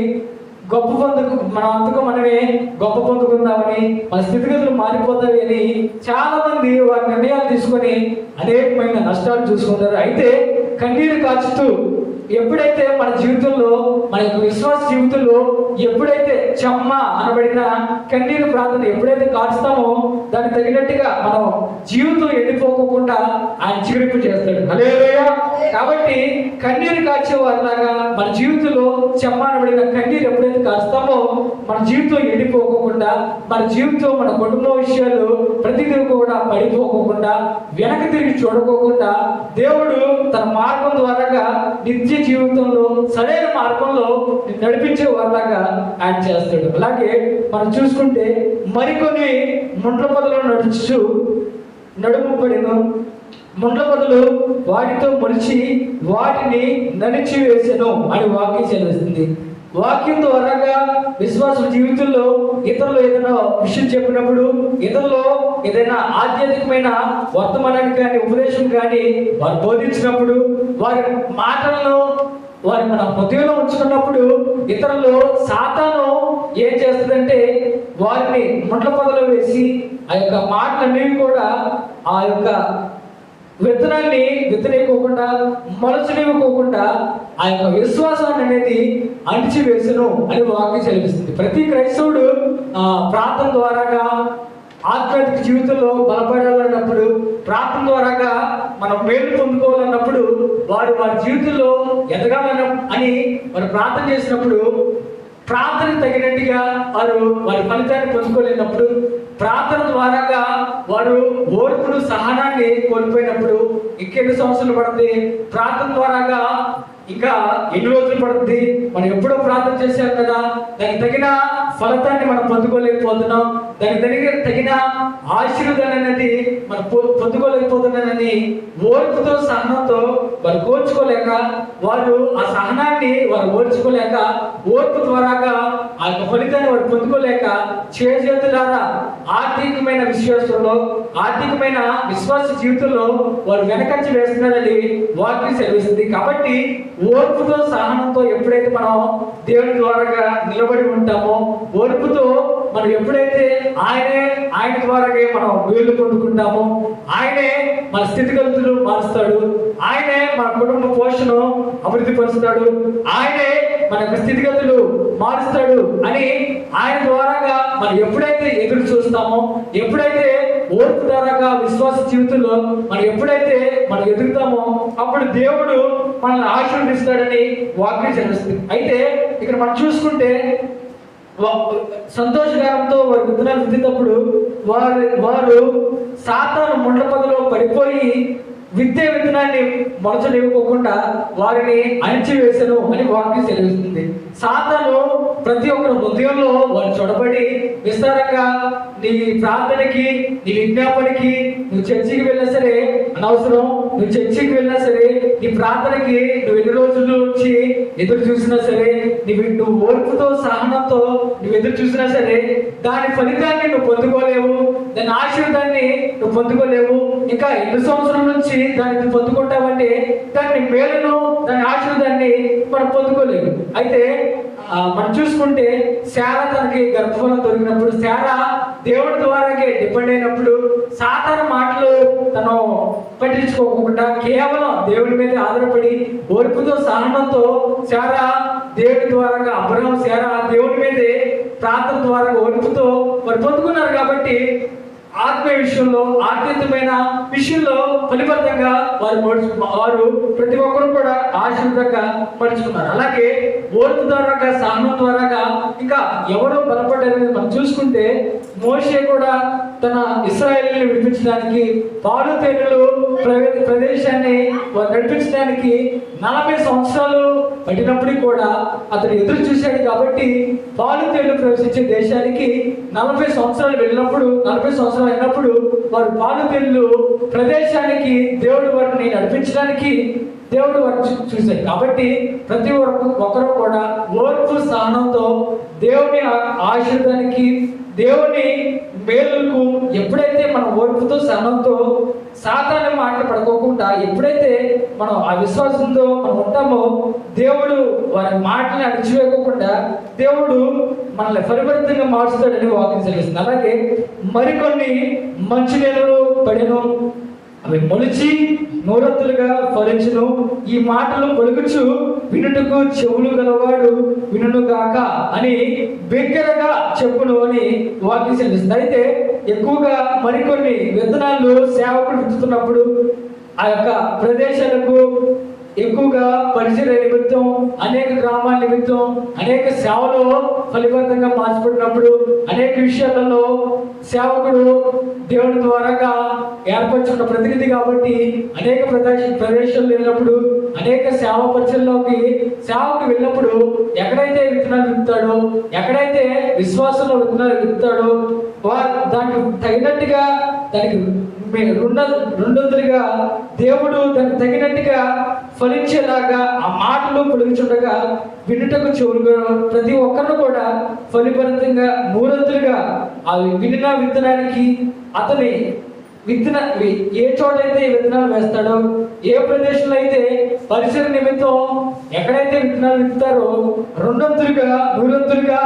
మన అంతకు మనమే గొప్ప పొందుకుందామని, మన స్థితిగతులు మారిపోతాయి అని చాలా మంది వారి నిర్ణయాలు తీసుకొని అనేకమైన నష్టాలు చూసుకుంటారు. అయితే కన్నీరు కాచుతూ ఎప్పుడైతే మన జీవితంలో, మన యొక్క విశ్వాస జీవితంలో ఎప్పుడైతే చెమ్మ అనబడిన కన్నీరు ప్రార్థన ఎప్పుడైతే కాచుతామో దానికి తగినట్టుగా మనం జీవితం ఎండిపోకుండా కూడా ఆయన చిగురింపు చేస్తాడు. హల్లెలూయా. కాబట్టి కన్నీరు కాచే వారిలాగా మన జీవితంలో చెమ్మానబడిన కన్నీరు ఎప్పుడైతే కాస్తామో మన జీవితం ఎండిపోకుండా, మన జీవితం మన కుటుంబ విషయాలు ప్రతిదీ కూడా పడిపోకుండా, వెనక్కి తిరిగి చూడకోకుండా దేవుడు తన మార్గం ద్వారాగా నిత్య జీవితంలో సరైన మార్గంలో నడిపించే వారిలాగా ఆయన చేస్తాడు. అలాగే మనం చూసుకుంటే మరికొన్ని ముండ్ల పొదలో నడుచు నడుము పడిను, ముండ్ల పొదలు వాటితో మొలిచి వాటిని నడిచి వేసెను అని వాక్యం చెల్లిస్తుంది. వాక్యం ద్వారాగా విశ్వాస జీవితంలో ఇతరులు ఏదైనా విషయం చెప్పినప్పుడు, ఇతరులు ఏదైనా ఆధ్యాత్మికమైన వర్తమానాన్ని కానీ ఉపదేశం కానీ వారు బోధించినప్పుడు, వారి మాటలను వారి మన హృదయంలో ఉంచుకున్నప్పుడు ఇతరులు సాతాను ఏం చేస్తుందంటే వారిని ముండ్ల పొదలో వేసి ఆ యొక్క మాటలన్నీ కూడా ఆ యొక్క విత్తనాన్ని విత్తనేకోకుండా మొలచనివ్వకోకుండా ఆ యొక్క విశ్వాసాన్ని అనేది అణిచివేసెను అని వాక్యం చదివిస్తుంది. ప్రతి క్రైస్తవుడు ప్రార్థన ద్వారాగా ఆధ్యాత్మిక జీవితంలో బలపడాలన్నప్పుడు, ప్రార్థన ద్వారాగా మనం మేలు పొందుకోవాలన్నప్పుడు, వారి జీవితంలో ఎదగాలని అని వారు ప్రార్థన చేసినప్పుడు, ప్రార్థనకు తగినట్టుగా వారి ఫలితాన్ని పొందుకోలేనప్పుడు, ప్రార్థన ద్వారాగా వారు ఓర్పును సహనాన్ని కోల్పోయినప్పుడు, ఇంకెన్ని సంవత్సరాలు పడుతుంది, ప్రార్థన ద్వారాగా ఇంకా ఎన్ని రోజులు పడుతుంది, మనం ఎప్పుడో ప్రార్థన చేశాం కదా, దానికి తగిన ఫలితాన్ని మనం పొందుకోలేకపోతున్నాం, దానికి తగిన ఆశీర్వాదాన్ని అనేది మనం పొందుకోలేకపోతున్నానని ఓర్పుతో సహనంతో వారు కోర్చుకోలేక, వారు ఆ సహనాన్ని వారు ఓర్చుకోలేక, ఓర్పు ద్వారాగా ఆ యొక్క ఫలితాన్ని వారు పొందుకోలేక చేతులారా ఆర్థికమైన విశ్వాసంలో, ఆర్థికమైన విశ్వాస జీవితంలో వారు వెనకంచి వేస్తున్నారని వాక్యం సెలవిస్తుంది. కాబట్టి ఓర్పుతో సహనంతో ఎప్పుడైతే మనం దేవుని ద్వారాగా నిలబడి ఉంటామో, ఓర్పుతో మనం ఎప్పుడైతే ఆయన ద్వారాగా మనం వీళ్ళు పొందుకుంటామో, ఆయనే మన స్థితిగతులు మారుస్తాడు, ఆయనే మన కుటుంబ పోషణను అభివృద్ధి పరుస్తాడు, ఆయనే మన యొక్క స్థితిగతులు మారుస్తాడు అని ఆయన ద్వారాగా మనం ఎప్పుడైతే ఎదురు చూస్తామో, ఎప్పుడైతే ఓర్పు ద్వారాగా విశ్వాస జీవితంలో మనం ఎప్పుడైతే మనం ఎదుగుతామో అప్పుడు దేవుడు మనల్ని ఆశీర్వదిస్తాడని వాక్యం చదివిస్తుంది. అయితే ఇక్కడ మనం చూసుకుంటే సంతోషకరంతో వారి విత్తనాలు విత్తినప్పుడు వారు సాతాను ముండ్ల పొదలో పడిపోయి విత్తనాన్ని మొలచనివ్వకుండా వారిని అణిచివేసెను అని వాక్యం సెలవిస్తుంది. సాతాను ప్రతి ఒక్కరి హృదయంలో వారు చొరబడి విస్తారంగా నీ ప్రార్థనకి, నీ విజ్ఞాపనకి, నువ్వు చర్చికి వెళ్ళినా సరే అనవసరం, నువ్వు చర్చికి వెళ్ళినా సరే, నీ ప్రార్థనకి నువ్వు ఎన్ని రోజుల నుంచి ఎదురు చూసినా సరే, నువ్వు ఓర్పుతో సహనంతో నువ్వు ఎదురు చూసినా సరే దాని ఫలితాన్ని నువ్వు పొందుకోలేవు, దాని ఆశీర్వాదాన్ని నువ్వు పొందుకోలేవు. ఇంకా ఎన్ని సంవత్సరాల నుంచి దాన్ని పొందుకుంటావంటే దాన్ని మేలును, దాని ఆశీర్వాదాన్ని మనం పొందుకోలేము. అయితే మనం చూసుకుంటే శారా తనకి గర్భఫలం దొరికినప్పుడు, శారా దేవుడి ద్వారాగే డిపెండ్ అయినప్పుడు, సాతాను మాటలు తను పట్టించుకోకుండా కేవలం దేవుడి మీద ఆధారపడి ఓర్పుతో సహనంతో శారా దేవుడి ద్వారాగా అబ్రహాం శారా దేవుడి మీదే ప్రార్థన ద్వారా ఓర్పుతో వారు పొందుకున్నారు. కాబట్టి ఆత్మీయ విషయంలో, ఆధ్యాత్మికమైన విషయంలో ఫలితంగా వారు ప్రతి ఒక్కరు కూడా ఆశీర్వాదంగా పరుచుకున్నారు. అలాగే ఓర్పు ద్వారాగా, సహనం ద్వారాగా ఇంకా ఎవరో బలపడ్డారని మనం చూసుకుంటే మోషే కూడా తన ఇశ్రాయేలుని విడిపించడానికి పాలు తేనెలు ప్రదేశాన్ని నడిపించడానికి 40 సంవత్సరాలు పట్టినప్పటికీ కూడా అతడు ఎదురు చూశాడు. కాబట్టి పాలు తేనెలు ప్రవేశించే దేశానికి 40 సంవత్సరాలు వెళ్ళినప్పుడు, 40 సంవత్సరాలు అయినప్పుడు వారు పాలు తేనెలు ప్రదేశానికి దేవుడు వారిని నడిపించడానికి దేవుడు వారిని చూశాడు. కాబట్టి ప్రతి ఒక్కరు కూడా ఓర్పు సహనంతో దేవుని ఆశీర్వాదానికి, దేవుని మేలుకు ఎప్పుడైతే మనం ఓర్పుతో సహనంతో సాతాను మాటలు పడుకోకుండా ఎప్పుడైతే మనం ఆ విశ్వాసంతో మనం ఉంటామో దేవుడు వారి మాటలను అణిచివేయకుండా దేవుడు మనల్ని పరివర్తనంగా మార్చుతాడని వాక్యం సెలవిస్తుంది. అలాగే మరికొన్ని మంచి నేలలు పడెను, అవి మొలిచి నూరత్తులుగా ఫలించును, ఈ మాటలు పలుకుచు వినుటకు చెవులు గలవాడు వినుగాక అని బిగ్గరగా చెప్పును అని వాక్యం సెలవిస్తుంది. అయితే ఎక్కువగా మరికొన్ని విత్తనాలు సేవకుడు విత్తుతున్నప్పుడు ఆ యొక్క ప్రదేశాలకు ఎక్కువగా పరిచయ నిమిత్తం, అనేక గ్రామాల నిమిత్తం, అనేక సేవలో ఫలితంగా మార్చబడినప్పుడు, అనేక విషయాలలో సేవకుడు దేవుని ద్వారాగా ఏర్పరచుకున్న ప్రతినిధి కాబట్టి అనేక ప్రదేశాలు వెళ్ళినప్పుడు, అనేక సేవా పరిచయంలోకి సేవకు వెళ్ళినప్పుడు ఎక్కడైతే విత్తనాలు విత్తాడో, ఎక్కడైతే విశ్వాసంలో విత్తనాలు విత్తాడో దానికి తగినట్టుగా దానికి రెండొంతులుగా దేవుడు దానికి తగినట్టుగా ఫలించేలాగా ఆ మాటలు పొలుగుచుండగా వినుటకు చెవులుగా ప్రతి ఒక్కరు కూడా ఫలితంగా మూడొంతులుగా ఆ వినిన విత్తనానికి అతని విత్తన ఏ చోటైతే విత్తనాలు వేస్తాడో, ఏ ప్రదేశంలో అయితే పరిసర నిమిత్తం ఎక్కడైతే విత్తనాలు విత్తుతారో రెండొంతులుగా మూడొంతులుగా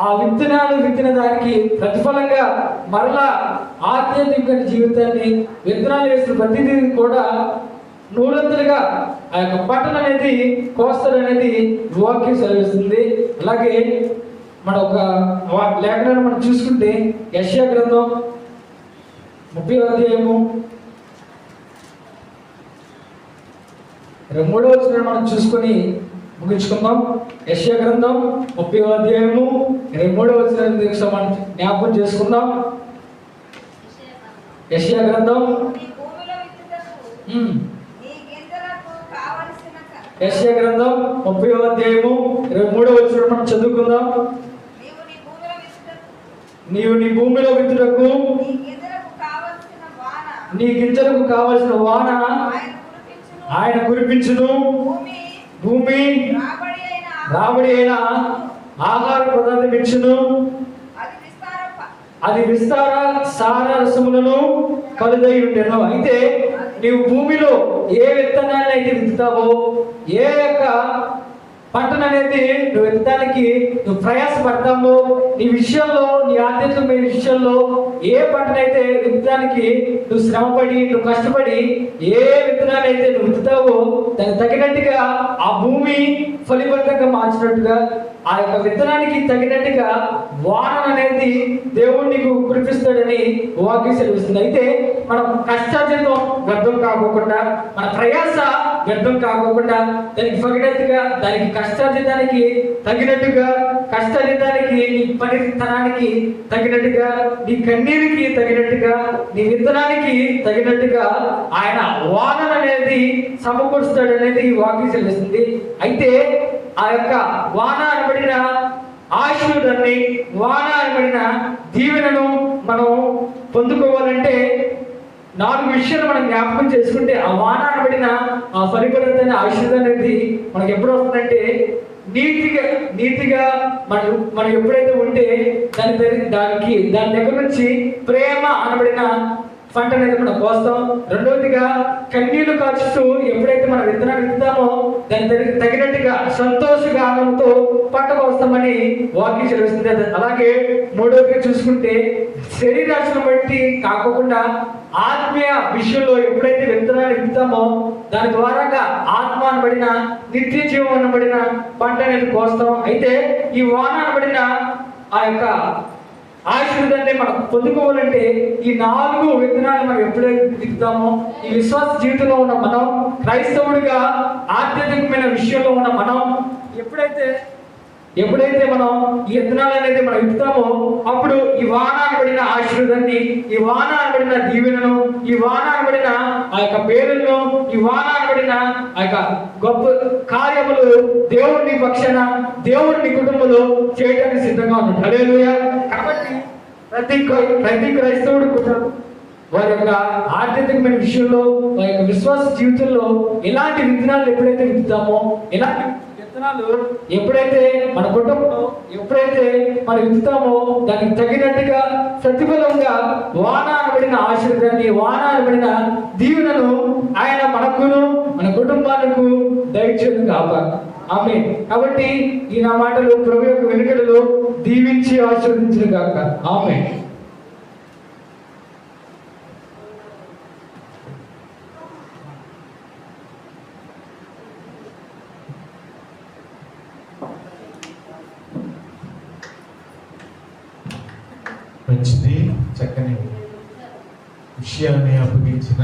ఆ విత్తనాలు విత్తిన దానికి ప్రతిఫలంగా మరలా ఆధ్యాత్మిక జీవితాన్ని విత్తనాలు వేసిన ప్రతిదీ కూడా నూరంతులుగా ఆ యొక్క పంటను అనేది కోస్తారు అనేది వాక్యం సెలవిస్తుంది. అలాగే మన ఒక లేఖనాన్ని మనం చూసుకుంటే యెషయా గ్రంథం 30వ అధ్యాయము 23వ వచనాన్ని మనం చూసుకొని ముగించుకుందాం. యెషయా గ్రంథం 30వ అధ్యాయము 23వ వచనాన్ని మనం జ్ఞాపకం చేసుకుందాం. యెషయా గ్రంథం యెషయా గ్రంథం 30వ అధ్యాయము 23వ వచనం మనం చదువుకుందాం. నీవు నీ భూమిలో విత్తుటకు నీ గింజలకు కావలసిన వాన ఆయన కురిపించును. భూమి రాబడి అయిన ఆహార పదార్థం ఇచ్చును. అది విస్తార సార రసములను కలుదై ఉండెను. అయితే నీవు భూమిలో ఏ విత్తనాన్ని అయితే విత్తుతావో, ఏ యొక్క పంటను అనేది నువ్వు విత్తడానికి నువ్వు ప్రయాసపడతావో, నీ విషయంలో, నీ ఆధ్యాత్మిక విషయంలో ఏ పంటనైతే విత్తడానికి నువ్వు శ్రమపడి, నువ్వు కష్టపడి ఏ విత్తనాన్ని అయితే నువ్వు విత్తుతావో దానికి తగినట్టుగా ఆ భూమి ఫలితంగా మార్చినట్టుగా ఆ యొక్క విత్తనానికి తగినట్టుగా వాన అనేది దేవుడు నీకు కురిపిస్తాడని వాక్యం సెలవిస్తుంది. అయితే మనం కష్టార్జితం వ్యర్థం కాకోకుండా, మన ప్రయాస వ్యర్థం కాకోకుండా దానికి తగినట్టుగా, దానికి కష్టార్జితానికి తగినట్టుగా, కష్టార్జితానికి నీ పనితనానికి తగినట్టుగా, నీ కన్నీరికి తగినట్టుగా, నీ విత్తనానికి తగినట్టుగా ఆయన వాన అనేది సమకూరుస్తాడనేది వాక్యం సెలవిస్తుంది. అయితే ఆ యొక్క వాన అనబడిన ఆశీర్వాదాన్ని, వాన అనబడిన దీవెనను మనం పొందుకోవాలంటే 4 విషయాలు మనం జ్ఞాపకం చేసుకుంటే ఆ వాన అనబడిన ఆ ఫలితమైన ఆశీర్వాదం అనేది మనకి ఎప్పుడు వస్తుందంటే నీతిగా మనం ఎప్పుడైతే ఉంటే దాని దగ్గర నుంచి ప్రేమ అనబడిన పంట అనేది మనం కోస్తాం. రెండవదిగా కన్నీళ్లు కాచుతూ ఎప్పుడైతే మనం విత్తనాలు విత్తుతామో దానికి తగినట్టుగా సంతోషగానంతో పంట కోస్తామని వాక్యం చదివిస్తుంది. అలాగే మూడవదిగా చూసుకుంటే శరీరాశను బట్టి కాకుండా ఆత్మీయ విషయంలో ఎప్పుడైతే విత్తనాలు విత్తుతామో దాని ద్వారాగా ఆత్మ అనబడిన నిత్య జీవం అనబడిన పంట అనేది కోస్తాం. అయితే ఈ వాన అనబడిన ఆ యొక్క ఆశీర్వాదాన్ని మనం పొందుకోవాలంటే ఈ 4 విత్తనాలు మనం ఎప్పుడైతే విత్తుతామో, ఈ విశ్వాస జీవితంలో ఉన్న మనం, క్రైస్తవుడిగా ఆధ్యాత్మికమైన విషయంలో ఉన్న మనం ఎప్పుడైతే మనం ఈ విత్తనాలు అనేది మనం విత్తుతామో అప్పుడు ఈ వాన అనబడిన ఆశీర్వాదాన్ని, ఈ వాన అనబడిన దీవెనను, ఈ వాన అనబడిన ఆ యొక్క పేరులను, ఈ వాన అనబడిన ఆ యొక్క గొప్ప కార్యములు దేవుని పక్షాన, దేవుని కుటుంబంలో చేయడానికి సిద్ధంగా ఉన్నాడు. హల్లెలూయా. కాబట్టి ప్రతి క్రైస్తవుడు కూడా వారి యొక్క ఆధ్యాత్మికమైన విషయంలో, వారి యొక్క విశ్వాస జీవితంలో ఇలాంటి విత్తనాలు ఎప్పుడైతే విత్తుతామో, ఇలాంటి విత్తనాలు ఎప్పుడైతే మన కుటుంబంలో ఎప్పుడైతే మనం విత్తుతామో దానికి తగినట్టుగా ప్రతిఫలంగా వాన అనబడిన ఆశీర్వాదాన్ని, వాన అనబడిన దీవెనను ఆయన మనకును మన కుటుంబాలకు దయచేయను గాక. ఆమేన్. కాబట్టి ఈ నా మాటలు ప్రభు యొక్క వెనుకలలో దీవించి ఆశీర్వదించును గాక. ఆమేన్. మంచిది. చక్కని విషయాన్ని అప్పగించిన